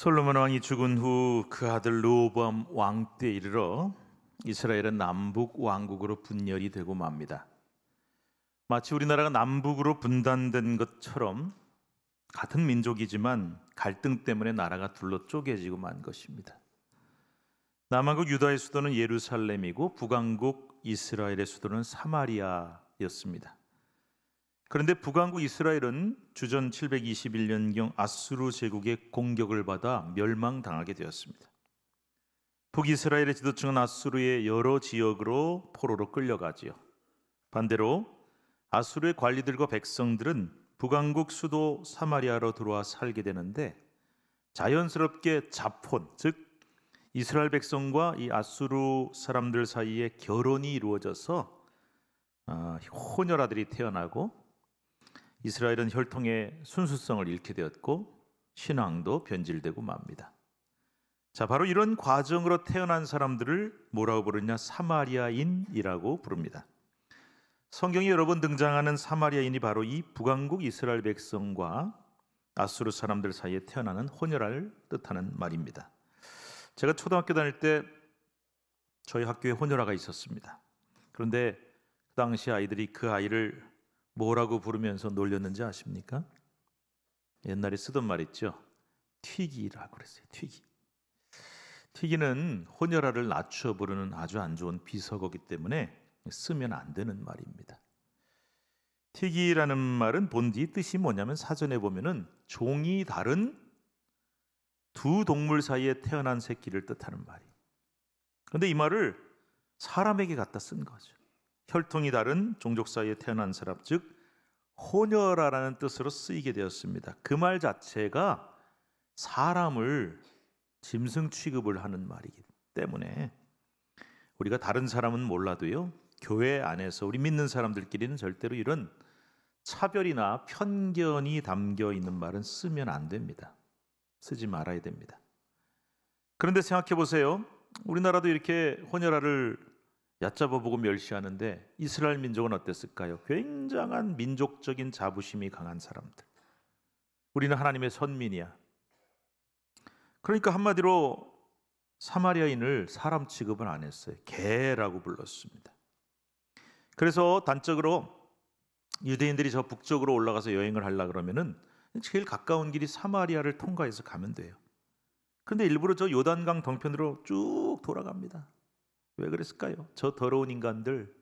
솔로몬 왕이 죽은 후 그 아들 르호보암 왕 때에 이르러 이스라엘은 남북 왕국으로 분열이 되고 맙니다. 마치 우리나라가 남북으로 분단된 것처럼 같은 민족이지만 갈등 때문에 나라가 둘로 쪼개지고 만 것입니다. 남한국 유다의 수도는 예루살렘이고 북왕국 이스라엘의 수도는 사마리아였습니다. 그런데 북왕국 이스라엘은 주전 721년경 아수르 제국의 공격을 받아 멸망당하게 되었습니다. 북이스라엘의 지도층은 아수르의 여러 지역으로 포로로 끌려가지요. 반대로 아수르의 관리들과 백성들은 북왕국 수도 사마리아로 들어와 살게 되는데 자연스럽게 자폰, 즉 이스라엘 백성과 이 아수르 사람들 사이에 결혼이 이루어져서 호녀라들이 태어나고 이스라엘은 혈통의 순수성을 잃게 되었고 신앙도 변질되고 맙니다. 자, 바로 이런 과정으로 태어난 사람들을 뭐라고 부르냐? 사마리아인이라고 부릅니다. 성경에 여러 번 등장하는 사마리아인이 바로 이 북왕국 이스라엘 백성과 아수르 사람들 사이에 태어나는 호녀를 뜻하는 말입니다. 제가 초등학교 다닐 때 저희 학교에 호녀라가 있었습니다. 그런데 그 당시 아이들이 그 아이를 뭐라고 부르면서 놀렸는지 아십니까? 옛날에 쓰던 말 있죠. 튀기라고 그랬어요. 튀기. 튀기는 호녀라를 낮춰 부르는 아주 안 좋은 비속어이기 때문에 쓰면 안 되는 말입니다. 튀기라는 말은 본디 뜻이 뭐냐면 사전에 보면은 종이 다른 두 동물 사이에 태어난 새끼를 뜻하는 말이에요. 그런데 이 말을 사람에게 갖다 쓴 거죠. 혈통이 다른 종족 사이에 태어난 사람, 즉 호녀라라는 뜻으로 쓰이게 되었습니다. 그 말 자체가 사람을 짐승 취급을 하는 말이기 때문에 우리가 다른 사람은 몰라도요, 교회 안에서 우리 믿는 사람들끼리는 절대로 이런 차별이나 편견이 담겨 있는 말은 쓰면 안 됩니다. 쓰지 말아야 됩니다. 그런데 생각해 보세요. 우리나라도 이렇게 호녀라를 얕잡아보고 멸시하는데 이스라엘 민족은 어땠을까요? 굉장한 민족적인 자부심이 강한 사람들. 우리는 하나님의 선민이야. 그러니까 한마디로 사마리아인을 사람 취급을 안 했어요. 개라고 불렀습니다. 그래서 단적으로 유대인들이 저 북쪽으로 올라가서 여행을 하려고 그러면은 제일 가까운 길이 사마리아를 통과해서 가면 돼요. 그런데 일부러 저 요단강 동편으로 쭉 돌아갑니다. 왜 그랬을까요? 저 더러운 인간들,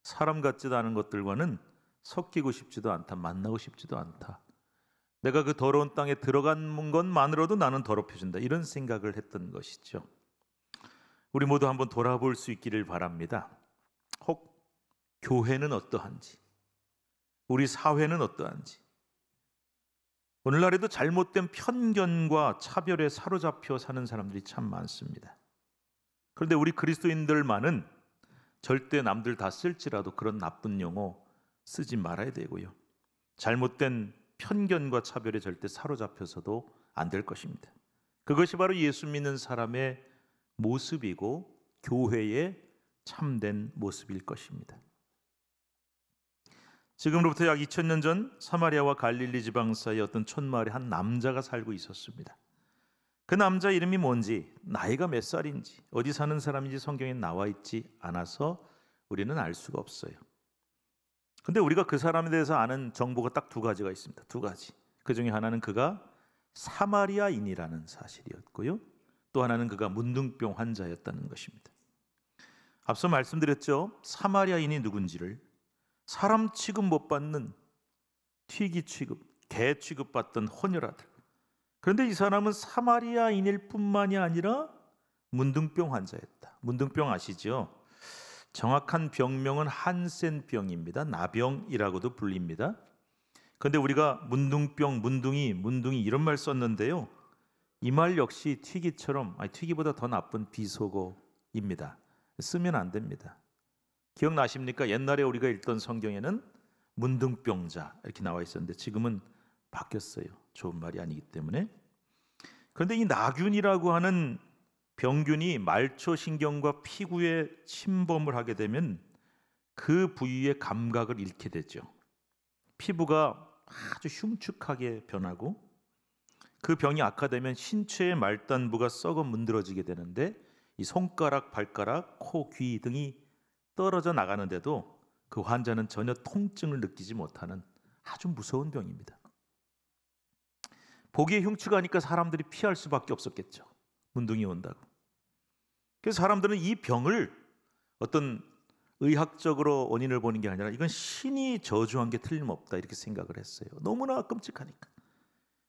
사람 같지도 않은 것들과는 섞이고 싶지도 않다, 만나고 싶지도 않다. 내가 그 더러운 땅에 들어간 것만으로도 나는 더럽혀진다. 이런 생각을 했던 것이죠. 우리 모두 한번 돌아볼 수 있기를 바랍니다. 혹 교회는 어떠한지, 우리 사회는 어떠한지, 오늘날에도 잘못된 편견과 차별에 사로잡혀 사는 사람들이 참 많습니다. 그런데 우리 그리스도인들만은 절대 남들 다 쓸지라도 그런 나쁜 용어 쓰지 말아야 되고요. 잘못된 편견과 차별에 절대 사로잡혀서도 안 될 것입니다. 그것이 바로 예수 믿는 사람의 모습이고 교회의 참된 모습일 것입니다. 지금으로부터 약 2000년 전 사마리아와 갈릴리 지방 사이에 어떤 촌마을에 한 남자가 살고 있었습니다. 그 남자 이름이 뭔지, 나이가 몇 살인지, 어디 사는 사람인지 성경에 나와 있지 않아서 우리는 알 수가 없어요. 근데 우리가 그 사람에 대해서 아는 정보가 딱 두 가지가 있습니다. 두 가지. 그 중에 하나는 그가 사마리아인이라는 사실이었고요. 또 하나는 그가 문둥병 환자였다는 것입니다. 앞서 말씀드렸죠. 사마리아인이 누군지를. 사람 취급 못 받는 튀기 취급, 개 취급받던 호녀라들. 그런데 이 사람은 사마리아인일 뿐만이 아니라 문둥병 환자였다. 문둥병 아시죠? 정확한 병명은 한센병입니다. 나병이라고도 불립니다. 그런데 우리가 문둥병, 문둥이 이런 말 썼는데요. 이 말 역시 튀기처럼, 튀기보다 더 나쁜 비속어입니다. 쓰면 안 됩니다. 기억나십니까? 옛날에 우리가 읽던 성경에는 문둥병자 이렇게 나와 있었는데 지금은 바뀌었어요. 좋은 말이 아니기 때문에. 그런데 이 나균이라고 하는 병균이 말초신경과 피부에 침범을 하게 되면 그 부위의 감각을 잃게 되죠. 피부가 아주 흉측하게 변하고 그 병이 악화되면 신체의 말단부가 썩어 문드러지게 되는데 이 손가락, 발가락, 코, 귀 등이 떨어져 나가는데도 그 환자는 전혀 통증을 느끼지 못하는 아주 무서운 병입니다. 보기에 흉측하니까 사람들이 피할 수밖에 없었겠죠. 문둥이 온다고. 그래서 사람들은 이 병을 어떤 의학적으로 원인을 보는 게 아니라 이건 신이 저주한 게 틀림없다 이렇게 생각을 했어요. 너무나 끔찍하니까.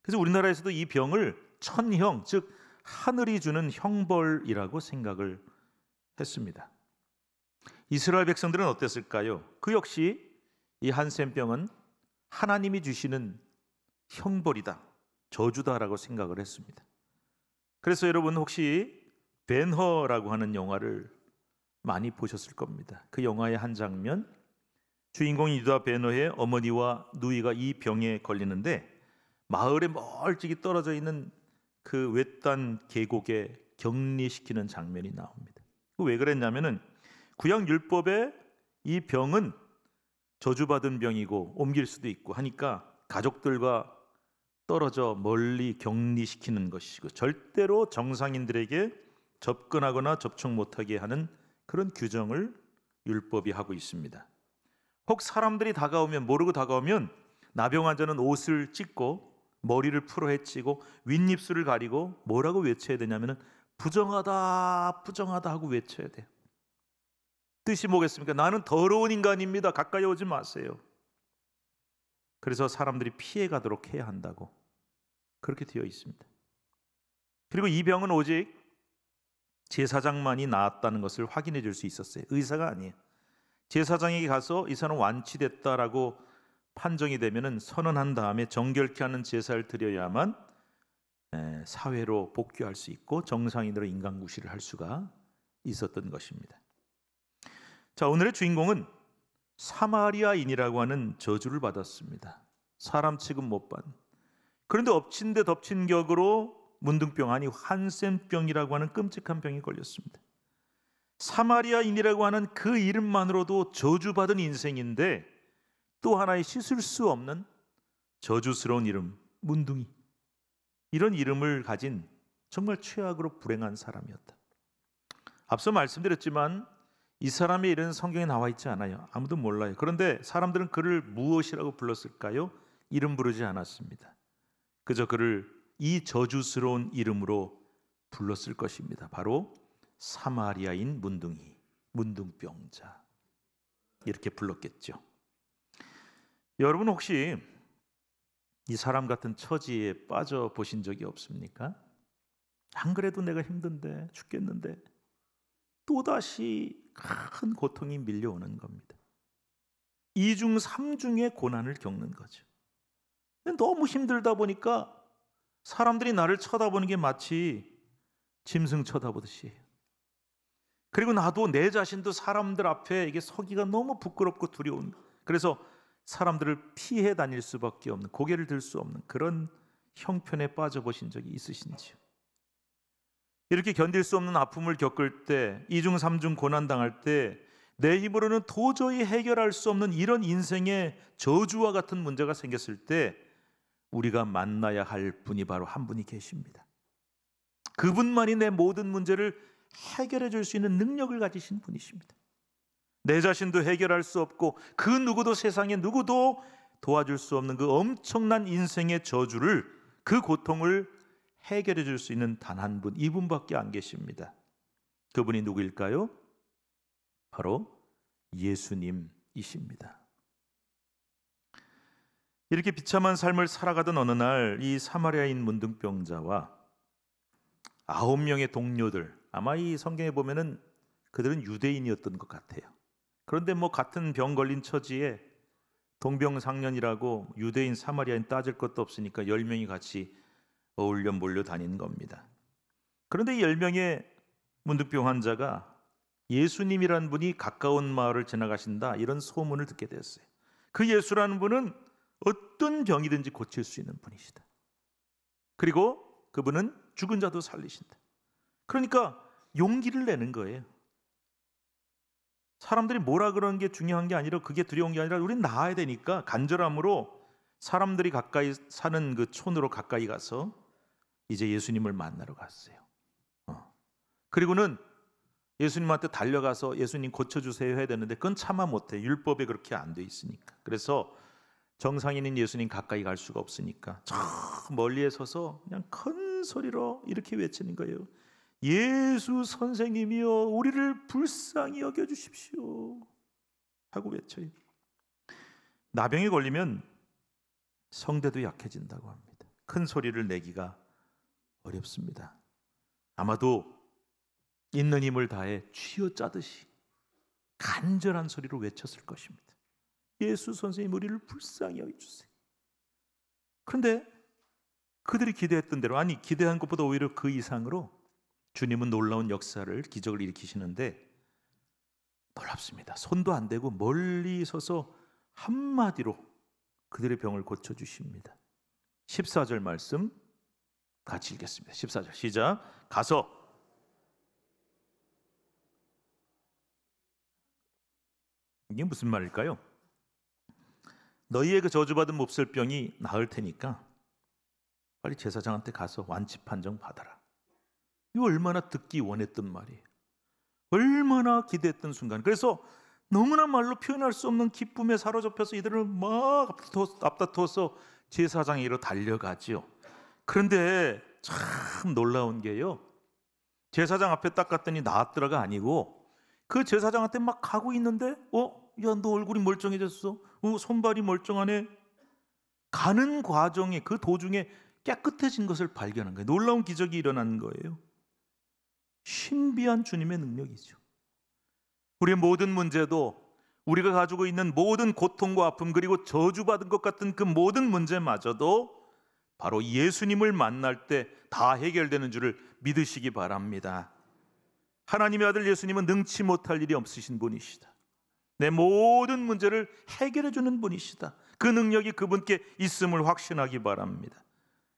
그래서 우리나라에서도 이 병을 천형, 즉 하늘이 주는 형벌이라고 생각을 했습니다. 이스라엘 백성들은 어땠을까요? 그 역시 이 한센병은 하나님이 주시는 형벌이다, 저주다라고 생각을 했습니다. 그래서 여러분 혹시 벤허라고 하는 영화를 많이 보셨을 겁니다. 그 영화의 한 장면, 주인공인 유다 벤허의 어머니와 누이가 이 병에 걸리는데 마을에 멀찍이 떨어져 있는 그 외딴 계곡에 격리시키는 장면이 나옵니다. 왜 그랬냐면은 구약 율법에 이 병은 저주받은 병이고 옮길 수도 있고 하니까 가족들과 떨어져 멀리 격리시키는 것이고 절대로 정상인들에게 접근하거나 접촉 못하게 하는 그런 규정을 율법이 하고 있습니다. 혹 사람들이 다가오면, 모르고 다가오면 나병 환자는 옷을 찢고 머리를 풀어 헤치고 윗입술을 가리고 뭐라고 외쳐야 되냐면은 부정하다 부정하다 하고 외쳐야 돼요. 뜻이 뭐겠습니까? 나는 더러운 인간입니다. 가까이 오지 마세요. 그래서 사람들이 피해 가도록 해야 한다고 그렇게 되어 있습니다. 그리고 이 병은 오직 제사장만이 나았다는 것을 확인해 줄 수 있었어요. 의사가 아니에요. 제사장에게 가서 이 사람 완치됐다라고 판정이 되면은 선언한 다음에 정결케 하는 제사를 드려야만 사회로 복귀할 수 있고 정상인으로 인간구실을 할 수가 있었던 것입니다. 자, 오늘의 주인공은 사마리아인이라고 하는 저주를 받았습니다. 사람 취급 못 받는. 그런데 엎친 데 덮친 격으로 문둥병, 아니 한센병이라고 하는 끔찍한 병이 걸렸습니다. 사마리아인이라고 하는 그 이름만으로도 저주받은 인생인데 또 하나의 씻을 수 없는 저주스러운 이름, 문둥이. 이런 이름을 가진 정말 최악으로 불행한 사람이었다. 앞서 말씀드렸지만 이 사람의 이름은 성경에 나와 있지 않아요. 아무도 몰라요. 그런데 사람들은 그를 무엇이라고 불렀을까요? 이름 부르지 않았습니다. 그저 그를 이 저주스러운 이름으로 불렀을 것입니다. 바로 사마리아인 문둥이, 문둥병자, 이렇게 불렀겠죠. 여러분 혹시 이 사람 같은 처지에 빠져 보신 적이 없습니까? 안 그래도 내가 힘든데 죽겠는데 또다시 큰 고통이 밀려오는 겁니다. 2중 3중의 고난을 겪는 거죠. 너무 힘들다 보니까 사람들이 나를 쳐다보는 게 마치 짐승 쳐다보듯이 해요. 그리고 나도 내 자신도 사람들 앞에 이게 서기가 너무 부끄럽고 두려운, 그래서 사람들을 피해 다닐 수밖에 없는, 고개를 들 수 없는 그런 형편에 빠져보신 적이 있으신지요? 이렇게 견딜 수 없는 아픔을 겪을 때, 2중 3중 고난당할 때 내 힘으로는 도저히 해결할 수 없는 이런 인생의 저주와 같은 문제가 생겼을 때 우리가 만나야 할 분이 바로 한 분이 계십니다. 그분만이 내 모든 문제를 해결해 줄 수 있는 능력을 가지신 분이십니다. 내 자신도 해결할 수 없고 그 누구도, 세상에 누구도 도와줄 수 없는 그 엄청난 인생의 저주를, 그 고통을 해결해 줄 수 있는 단 한 분, 이분밖에 안 계십니다. 그분이 누구일까요? 바로 예수님이십니다. 이렇게 비참한 삶을 살아가던 어느 날 이 사마리아인 문둥병자와 9명의 동료들, 아마 이 성경에 보면은 그들은 유대인이었던 것 같아요. 그런데 뭐 같은 병 걸린 처지에 동병상련이라고 유대인 사마리아인 따질 것도 없으니까 10명이 같이 어울려 몰려 다니는 겁니다. 그런데 이 10명의 문둥병 환자가 예수님이라는 분이 가까운 마을을 지나가신다, 이런 소문을 듣게 됐어요. 그 예수라는 분은 어떤 병이든지 고칠 수 있는 분이시다. 그리고 그분은 죽은 자도 살리신다. 그러니까 용기를 내는 거예요. 사람들이 뭐라 그러는 게 중요한 게 아니라, 그게 두려운 게 아니라 우린 나아야 되니까 간절함으로 사람들이 가까이 사는 그 촌으로 가까이 가서 이제 예수님을 만나러 갔어요. 그리고는 예수님한테 달려가서 예수님 고쳐주세요 해야 되는데 그건 차마 못해. 율법에 그렇게 안 돼 있으니까. 그래서 정상인인 예수님 가까이 갈 수가 없으니까 저 멀리에 서서 그냥 큰 소리로 이렇게 외치는 거예요. 예수 선생님이여, 우리를 불쌍히 여겨주십시오 하고 외쳐요. 나병에 걸리면 성대도 약해진다고 합니다. 큰 소리를 내기가 어렵습니다. 아마도 있는 힘을 다해 쥐어짜듯이 간절한 소리로 외쳤을 것입니다. 예수 선생님, 우리를 불쌍히 여겨주세요. 그런데 그들이 기대했던 대로, 아니 기대한 것보다 오히려 그 이상으로 주님은 놀라운 역사를, 기적을 일으키시는데 놀랍습니다. 손도 안 대고 멀리 서서 한마디로 그들의 병을 고쳐주십니다. 14절 말씀 같이 읽겠습니다. 14절 시작. 가서 이게 무슨 말일까요? 너희의 그 저주받은 몹쓸병이 나을 테니까 빨리 제사장한테 가서 완치 판정 받아라. 이거 얼마나 듣기 원했던 말이에요. 얼마나 기대했던 순간. 그래서 너무나 말로 표현할 수 없는 기쁨에 사로잡혀서 이들을 막 앞다투어서 제사장에게로 달려가지요. 그런데 참 놀라운 게요, 제사장 앞에 딱 갔더니 나았더라가 아니고 그 제사장한테 막 가고 있는데 야, 너 얼굴이 멀쩡해졌어. 손발이 멀쩡하네. 가는 과정에, 그 도중에 깨끗해진 것을 발견한 거예요. 놀라운 기적이 일어난 거예요. 신비한 주님의 능력이죠. 우리의 모든 문제도, 우리가 가지고 있는 모든 고통과 아픔, 그리고 저주받은 것 같은 그 모든 문제마저도 바로 예수님을 만날 때 다 해결되는 줄을 믿으시기 바랍니다. 하나님의 아들 예수님은 능치 못할 일이 없으신 분이시다. 내 모든 문제를 해결해 주는 분이시다. 그 능력이 그분께 있음을 확신하기 바랍니다.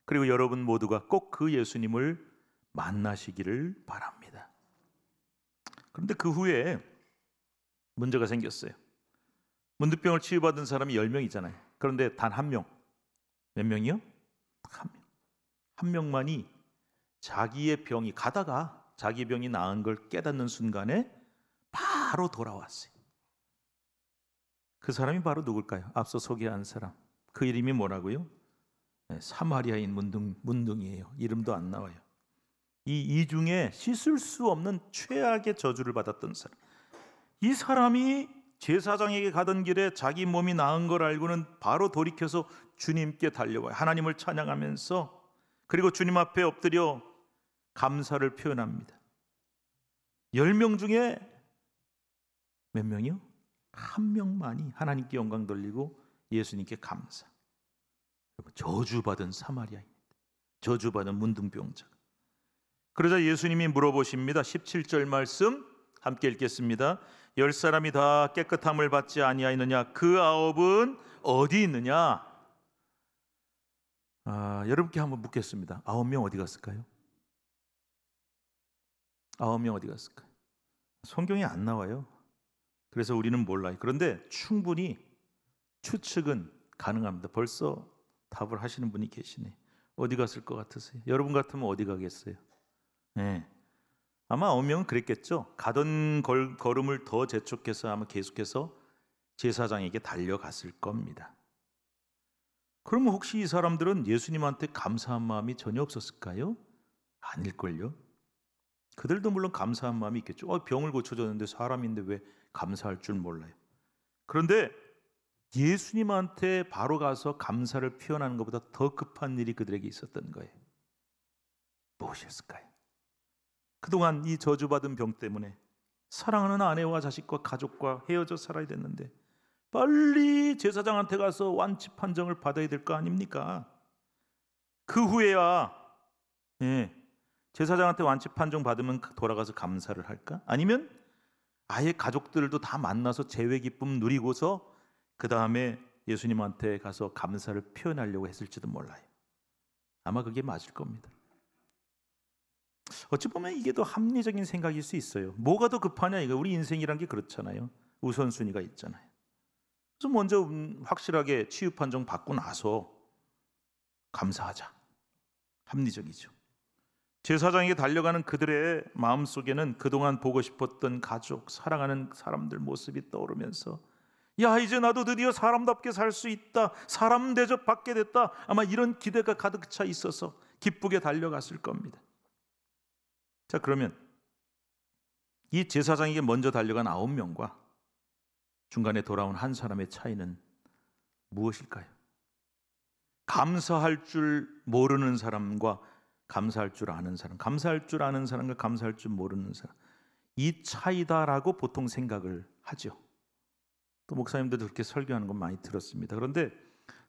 그리고 여러분 모두가 꼭 그 예수님을 만나시기를 바랍니다. 그런데 그 후에 문제가 생겼어요. 문득병을 치유받은 사람이 10명이잖아요. 그런데 단 한 명. 몇 명이요? 한 명. 한 명만이 자기의 병이, 가다가 자기 병이 나은 걸 깨닫는 순간에 바로 돌아왔어요. 그 사람이 바로 누굴까요? 앞서 소개한 사람. 그 이름이 뭐라고요? 사마리아인 문둥이에요. 이름도 안 나와요. 이 중에 씻을 수 없는 최악의 저주를 받았던 사람. 이 사람이 제사장에게 가던 길에 자기 몸이 나은 걸 알고는 바로 돌이켜서 주님께 달려와요. 하나님을 찬양하면서, 그리고 주님 앞에 엎드려 감사를 표현합니다. 10명 중에 몇 명이요? 한 명만이 하나님께 영광 돌리고 예수님께 감사. 저주받은 사마리아입니다. 저주받은 문둥병자. 그러자 예수님이 물어보십니다. 17절 말씀 함께 읽겠습니다. 10사람이 다 깨끗함을 받지 아니하였느냐? 그 9은 어디 있느냐? 여러분께 한번 묻겠습니다. 9명 어디 갔을까요? 9명 어디 갔을까요? 성경에 안 나와요. 그래서 우리는 몰라요. 그런데 충분히 추측은 가능합니다. 벌써 답을 하시는 분이 계시네. 어디 갔을 것 같으세요? 여러분 같으면 어디 가겠어요? 네. 아마 9명은 그랬겠죠. 가던 걸음을 더 재촉해서 아마 계속해서 제사장에게 달려갔을 겁니다. 그러면 혹시 이 사람들은 예수님한테 감사한 마음이 전혀 없었을까요? 아닐걸요. 그들도 물론 감사한 마음이 있겠죠. 병을 고쳐줬는데 사람인데 왜 감사할 줄 몰라요. 그런데 예수님한테 바로 가서 감사를 표현하는 것보다 더 급한 일이 그들에게 있었던 거예요. 무엇이었을까요? 그동안 이 저주받은 병 때문에 사랑하는 아내와 자식과 가족과 헤어져 살아야 됐는데 빨리 제사장한테 가서 완치 판정을 받아야 될 거 아닙니까? 그 후에야 제사장한테 완치 판정 받으면 돌아가서 감사를 할까? 아니면 아예 가족들도 다 만나서 재회 기쁨 누리고서 그 다음에 예수님한테 가서 감사를 표현하려고 했을지도 몰라요. 아마 그게 맞을 겁니다. 어찌 보면 이게 더 합리적인 생각일 수 있어요. 뭐가 더 급하냐 이거. 우리 인생이란 게 그렇잖아요. 우선순위가 있잖아요. 그래서 먼저 확실하게 치유 판정 받고 나서 감사하자. 합리적이죠. 제사장에게 달려가는 그들의 마음속에는 그동안 보고 싶었던 가족, 사랑하는 사람들 모습이 떠오르면서 야, 이제 나도 드디어 사람답게 살 수 있다, 사람 대접 받게 됐다, 아마 이런 기대가 가득 차 있어서 기쁘게 달려갔을 겁니다. 자, 그러면 이 제사장에게 먼저 달려간 9명과 중간에 돌아온 한 사람의 차이는 무엇일까요? 감사할 줄 모르는 사람과 감사할 줄 아는 사람, 감사할 줄 아는 사람과 감사할 줄 모르는 사람, 이 차이다라고 보통 생각을 하죠. 또 목사님들도 그렇게 설교하는 건 많이 들었습니다. 그런데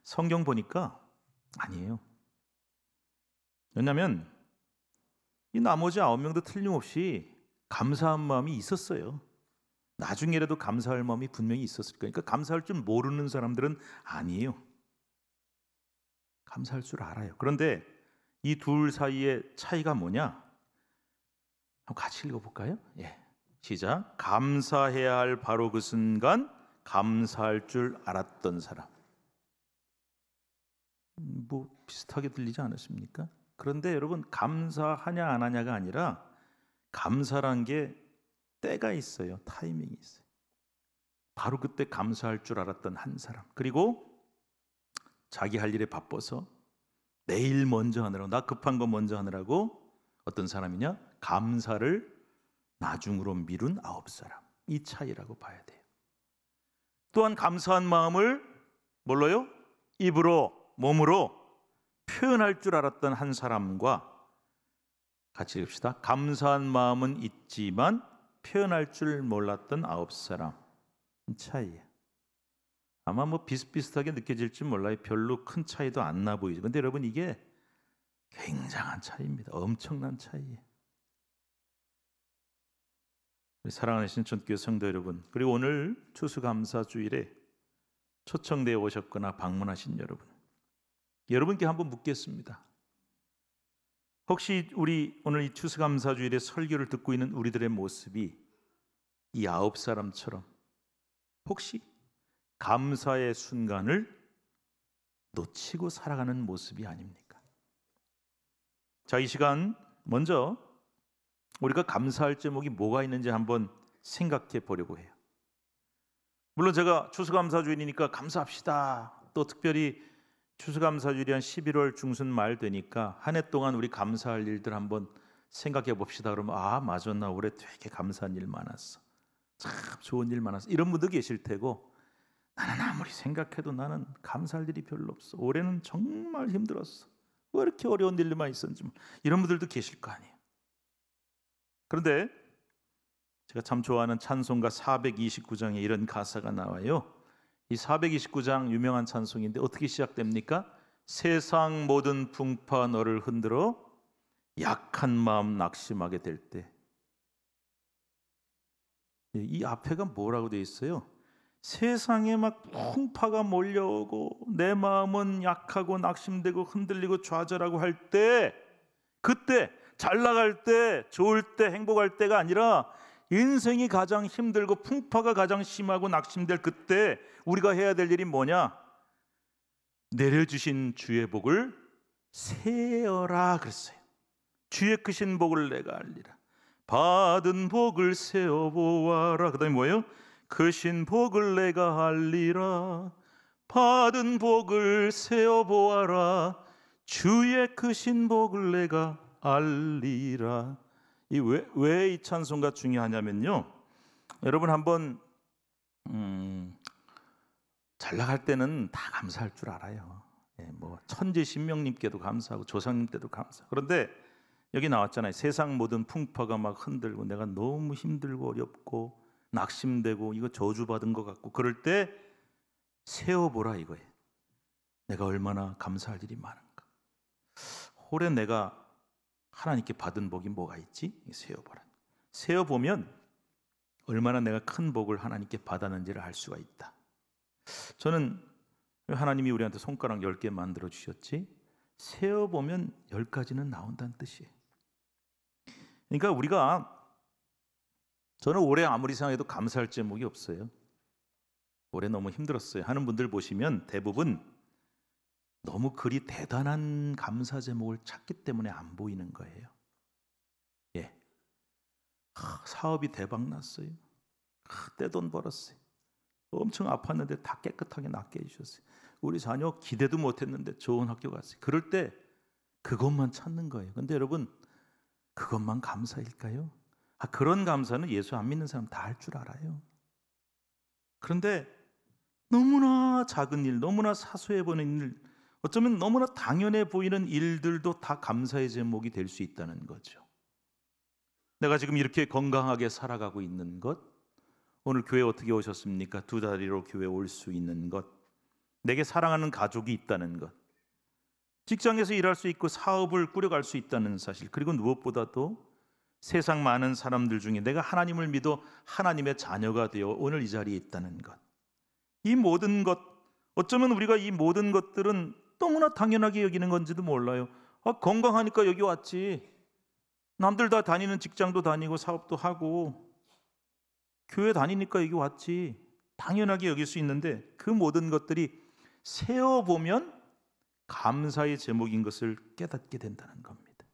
성경 보니까 아니에요. 왜냐하면 이 나머지 9명도 틀림없이 감사한 마음이 있었어요. 나중에라도 감사할 마음이 분명히 있었을 거예요. 그러니까 감사할 줄 모르는 사람들은 아니에요. 감사할 줄 알아요. 그런데 이 둘 사이의 차이가 뭐냐? 한번 같이 읽어볼까요? 예, 시작. 감사해야 할 바로 그 순간 감사할 줄 알았던 사람. 뭐 비슷하게 들리지 않으십니까? 그런데 여러분, 감사하냐 안 하냐가 아니라 감사란 게 때가 있어요. 타이밍이 있어요. 바로 그때 감사할 줄 알았던 한 사람. 그리고 자기 할 일에 바빠서 내일 먼저 하느라고, 나 급한 거 먼저 하느라고 어떤 사람이냐? 감사를 나중으로 미룬 9사람. 이 차이라고 봐야 돼요. 또한 감사한 마음을 뭘로요? 입으로, 몸으로 표현할 줄 알았던 한 사람과 같이 읽읍시다. 감사한 마음은 있지만 표현할 줄 몰랐던 9사람. 차이예요. 아마 뭐 비슷비슷하게 느껴질지 몰라요. 별로 큰 차이도 안 나 보이죠. 근데 여러분, 이게 굉장한 차이입니다. 엄청난 차이예요. 우리 사랑하는 신천교회 성도 여러분, 그리고 오늘 추수감사주일에 초청되어 오셨거나 방문하신 여러분, 여러분께 한번 묻겠습니다. 혹시 우리 오늘 이 추수감사주일에 설교를 듣고 있는 우리들의 모습이 이 9사람처럼 혹시 감사의 순간을 놓치고 살아가는 모습이 아닙니까? 자, 이 시간 먼저 우리가 감사할 제목이 뭐가 있는지 한번 생각해 보려고 해요. 물론 제가 추수감사주일이니까 감사합시다, 또 특별히 추수감사주일이 한 11월 중순 말 되니까 한 해 동안 우리 감사할 일들 한번 생각해 봅시다. 그러면 아, 맞아, 나 올해 되게 감사한 일 많았어, 참 좋은 일 많았어, 이런 분도 계실 테고, 나는 아무리 생각해도 나는 감사할 일이 별로 없어, 올해는 정말 힘들었어, 왜 이렇게 어려운 일만 있었는지, 이런 분들도 계실 거 아니에요. 그런데 제가 참 좋아하는 찬송가 429장에 이런 가사가 나와요. 이 429장 유명한 찬송인데 어떻게 시작됩니까? 세상 모든 풍파 너를 흔들어 약한 마음 낙심하게 될 때. 이 앞에가 뭐라고 되어 있어요? 세상에 막 풍파가 몰려오고 내 마음은 약하고 낙심되고 흔들리고 좌절하고 할 때, 그때 잘 나갈 때, 좋을 때, 행복할 때가 아니라 인생이 가장 힘들고 풍파가 가장 심하고 낙심될 그때 우리가 해야 될 일이 뭐냐? 내려주신 주의 복을 세어라 그랬어요. 주의 크신 복을 내가 알리라. 받은 복을 세어보아라. 그 다음에 뭐예요? 크신 복을 내가 알리라. 받은 복을 세어보아라. 주의 크신 복을 내가 알리라. 왜 이 찬송가 중요하냐면요, 여러분 한번 잘 나갈 때는 다 감사할 줄 알아요. 뭐 천지 신명님께도 감사하고 조상님 때도 감사. 그런데 여기 나왔잖아요. 세상 모든 풍파가 막 흔들고 내가 너무 힘들고 어렵고 낙심되고 이거 저주받은 것 같고 그럴 때 세어보라 이거예요. 내가 얼마나 감사할 일이 많은가. 올해 내가 하나님께 받은 복이 뭐가 있지? 세어보라. 세어보면 얼마나 내가 큰 복을 하나님께 받았는지를 알 수가 있다. 저는 하나님이 우리한테 손가락 10개 만들어 주셨지, 세어보면 10가지는 나온다는 뜻이에요. 그러니까 저는 올해 아무리 생각해도 감사할 제목이 없어요. 올해 너무 힘들었어요 하는 분들 보시면 대부분 너무 그리 대단한 감사 제목을 찾기 때문에 안 보이는 거예요. 사업이 대박 났어요. 떼돈 벌었어요. 엄청 아팠는데 다 깨끗하게 낫게 해주셨어요. 우리 자녀 기대도 못했는데 좋은 학교 갔어요. 그럴 때 그것만 찾는 거예요. 근데 여러분, 그것만 감사일까요? 그런 감사는 예수 안 믿는 사람 다 할 줄 알아요. 그런데 너무나 작은 일, 너무나 사소해 보이는 일, 어쩌면 너무나 당연해 보이는 일들도 다 감사의 제목이 될 수 있다는 거죠. 내가 지금 이렇게 건강하게 살아가고 있는 것, 오늘 교회 어떻게 오셨습니까? 두 다리로 교회 올 수 있는 것, 내게 사랑하는 가족이 있다는 것, 직장에서 일할 수 있고 사업을 꾸려갈 수 있다는 사실, 그리고 무엇보다도 세상 많은 사람들 중에 내가 하나님을 믿어 하나님의 자녀가 되어 오늘 이 자리에 있다는 것, 이 모든 것, 어쩌면 우리가 이 모든 것들은 너무나 당연하게 여기는 건지도 몰라요. 건강하니까 여기 왔지, 남들 다 다니는 직장도 다니고 사업도 하고 교회 다니니까 여기 왔지, 당연하게 여길 수 있는데 그 모든 것들이 세어보면 감사의 제목인 것을 깨닫게 된다는 겁니다.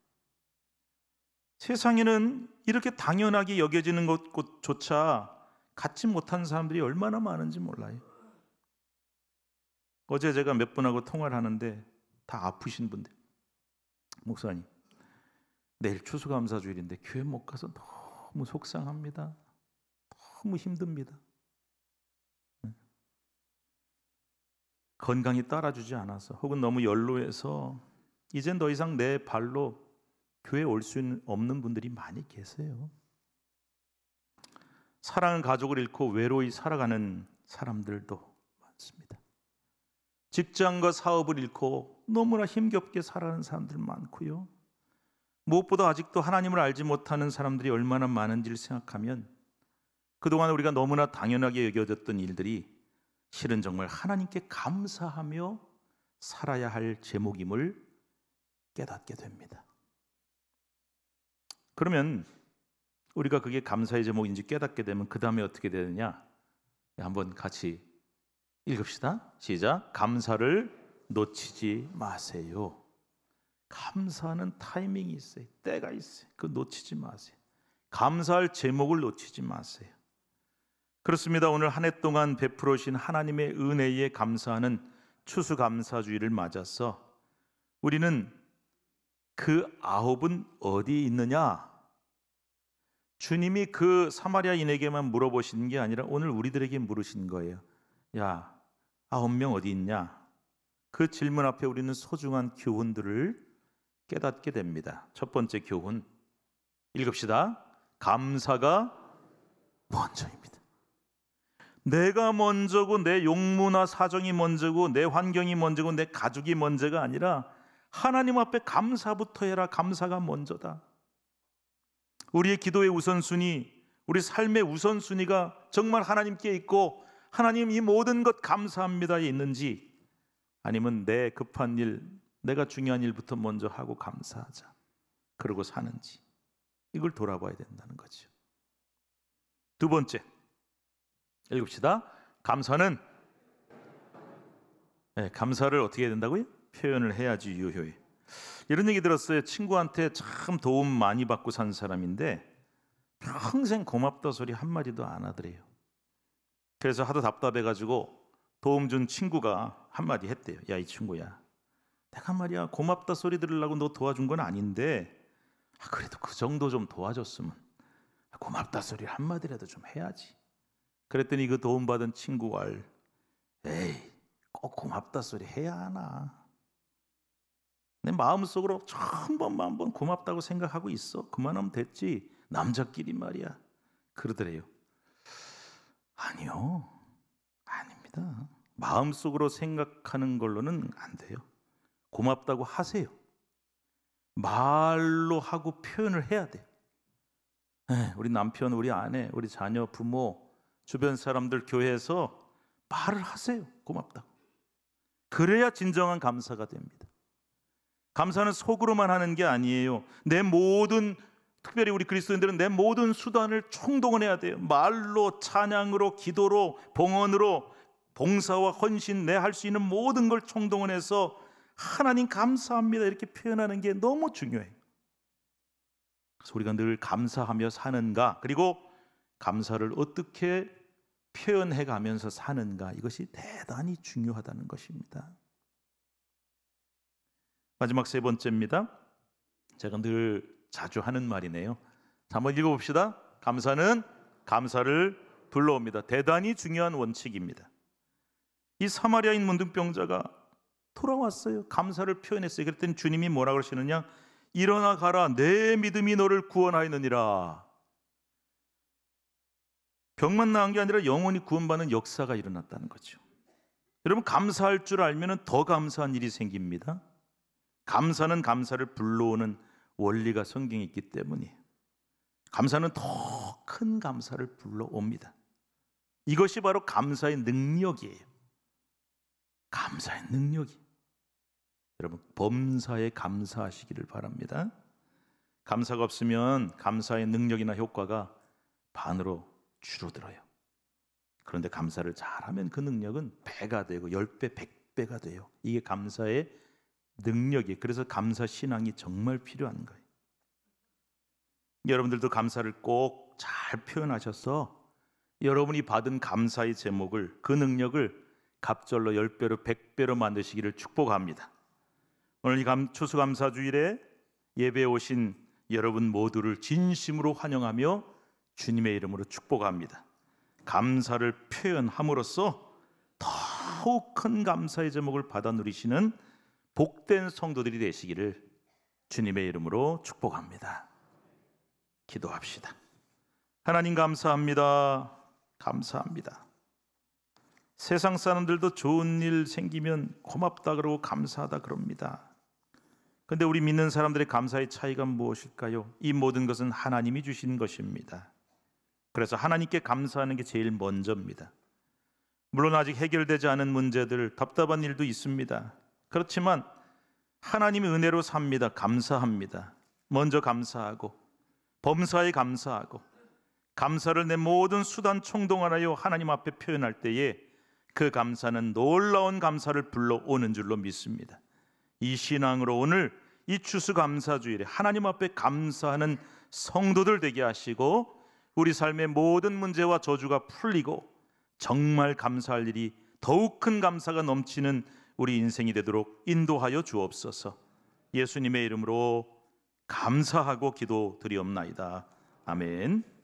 세상에는 이렇게 당연하게 여겨지는 것조차 갖지 못한 사람들이 얼마나 많은지 몰라요. 어제 제가 몇 분하고 통화를 하는데 다 아프신 분들, 목사님 내일 추수감사주일인데 교회 못 가서 너무 속상합니다. 너무 힘듭니다. 건강이 따라주지 않아서, 혹은 너무 연로해서 이젠 더 이상 내 발로 교회에 올 수 없는 분들이 많이 계세요. 사랑하는 가족을 잃고 외로이 살아가는 사람들도 많습니다. 직장과 사업을 잃고 너무나 힘겹게 살아가는 사람들 많고요. 무엇보다 아직도 하나님을 알지 못하는 사람들이 얼마나 많은지를 생각하면 그동안 우리가 너무나 당연하게 여겨졌던 일들이 실은 정말 하나님께 감사하며 살아야 할 제목임을 깨닫게 됩니다. 그러면 우리가 그게 감사의 제목인지 깨닫게 되면 그 다음에 어떻게 되느냐? 한번 같이 읽읍시다. 시작. 감사를 놓치지 마세요. 감사하는 타이밍이 있어요. 때가 있어요. 그거 놓치지 마세요. 감사할 제목을 놓치지 마세요. 그렇습니다. 오늘 한 해 동안 베풀어 주신 하나님의 은혜에 감사하는 추수감사주의를 맞아서 우리는 그 아홉은 어디 있느냐? 주님이 그 사마리아인에게만 물어보시는 게 아니라 오늘 우리들에게 물으신 거예요. 야, 9명 어디 있냐? 그 질문 앞에 우리는 소중한 교훈들을 깨닫게 됩니다. 첫 번째 교훈 읽읍시다. 감사가 먼저입니다. 내가 먼저고 내 용무나 사정이 먼저고 내 환경이 먼저고 내 가족이 먼저가 아니라 하나님 앞에 감사부터 해라. 감사가 먼저다. 우리의 기도의 우선순위, 우리 삶의 우선순위가 정말 하나님께 있고 하나님 이 모든 것 감사합니다에 있는지, 아니면 내 급한 일, 내가 중요한 일부터 먼저 하고 감사하자 그러고 사는지, 이걸 돌아봐야 된다는 거죠. 두 번째 읽읍시다. 감사는 감사를 어떻게 해야 된다고요? 표현을 해야지 유효해. 이런 얘기 들었어요. 친구한테 참 도움 많이 받고 산 사람인데 평생 고맙다 소리 한마디도 안 하더래요. 그래서 하도 답답해가지고 도움 준 친구가 한마디 했대요. 야, 이 친구야, 내가 말이야 고맙다 소리 들으려고 너 도와준 건 아닌데 그래도 그 정도 좀 도와줬으면 고맙다 소리 한마디라도 좀 해야지. 그랬더니 그 도움받은 친구가 에이, 꼭 고맙다 소리 해야 하나? 내 마음속으로 한 번만 한번 고맙다고 생각하고 있어. 그만하면 됐지. 남자끼리 말이야. 그러더래요. 아니요, 아닙니다. 마음속으로 생각하는 걸로는 안 돼요. 고맙다고 하세요. 말로 하고 표현을 해야 돼요. 우리 남편, 우리 아내, 우리 자녀, 부모, 주변 사람들, 교회에서 말을 하세요. 고맙다고. 그래야 진정한 감사가 됩니다. 감사는 속으로만 하는 게 아니에요. 내 모든, 특별히 우리 그리스도인들은 내 모든 수단을 총동원해야 돼요. 말로, 찬양으로, 기도로, 봉헌으로, 봉사와 헌신, 내 할 수 있는 모든 걸 총동원해서 하나님 감사합니다 이렇게 표현하는 게 너무 중요해요. 그래서 우리가 늘 감사하며 사는가, 그리고 감사를 어떻게 표현해 가면서 사는가, 이것이 대단히 중요하다는 것입니다. 마지막 세 번째입니다. 제가 늘 자주 하는 말이네요. 자, 한번 읽어봅시다. 감사는 감사를 불러옵니다. 대단히 중요한 원칙입니다. 이 사마리아인 문둥병자가 돌아왔어요. 감사를 표현했어요. 그랬더니 주님이 뭐라 그러시느냐? 일어나 가라, 내 믿음이 너를 구원하였느니라. 병만 나은 게 아니라 영원히 구원받는 역사가 일어났다는 거죠. 여러분, 감사할 줄 알면 더 감사한 일이 생깁니다. 감사는 감사를 불러오는 원리가 성경에 있기 때문이에요. 감사는 더 큰 감사를 불러옵니다. 이것이 바로 감사의 능력이에요. 감사의 능력이. 여러분, 범사에 감사하시기를 바랍니다. 감사가 없으면 감사의 능력이나 효과가 반으로 줄어들어요. 그런데 감사를 잘하면 그 능력은 배가 되고 10배, 100배가 돼요. 이게 감사의 능력이에요. 그래서 감사 신앙이 정말 필요한 거예요. 여러분들도 감사를 꼭 잘 표현하셔서 여러분이 받은 감사의 제목을, 그 능력을 갑절로 10배로 100배로 만드시기를 축복합니다. 오늘 이 추수감사주일에 예배에 오신 여러분 모두를 진심으로 환영하며 주님의 이름으로 축복합니다. 감사를 표현함으로써 더욱 큰 감사의 제목을 받아 누리시는 복된 성도들이 되시기를 주님의 이름으로 축복합니다. 기도합시다. 하나님, 감사합니다. 감사합니다. 세상 사람들도 좋은 일 생기면 고맙다 그러고 감사하다 그럽니다. 그런데 우리 믿는 사람들의 감사의 차이가 무엇일까요? 이 모든 것은 하나님이 주신 것입니다. 그래서 하나님께 감사하는 게 제일 먼저입니다. 물론 아직 해결되지 않은 문제들, 답답한 일도 있습니다. 그렇지만 하나님의 은혜로 삽니다. 감사합니다. 먼저 감사하고, 범사에 감사하고, 감사를 내 모든 수단 총동원하여 하나님 앞에 표현할 때에 그 감사는 놀라운 감사를 불러오는 줄로 믿습니다. 이 신앙으로 오늘 이 추수감사주일에 하나님 앞에 감사하는 성도들 되게 하시고, 우리 삶의 모든 문제와 저주가 풀리고 정말 감사할 일이, 더욱 큰 감사가 넘치는 우리 인생이 되도록 인도하여 주옵소서. 예수님의 이름으로 감사하고 기도드리옵나이다. 아멘.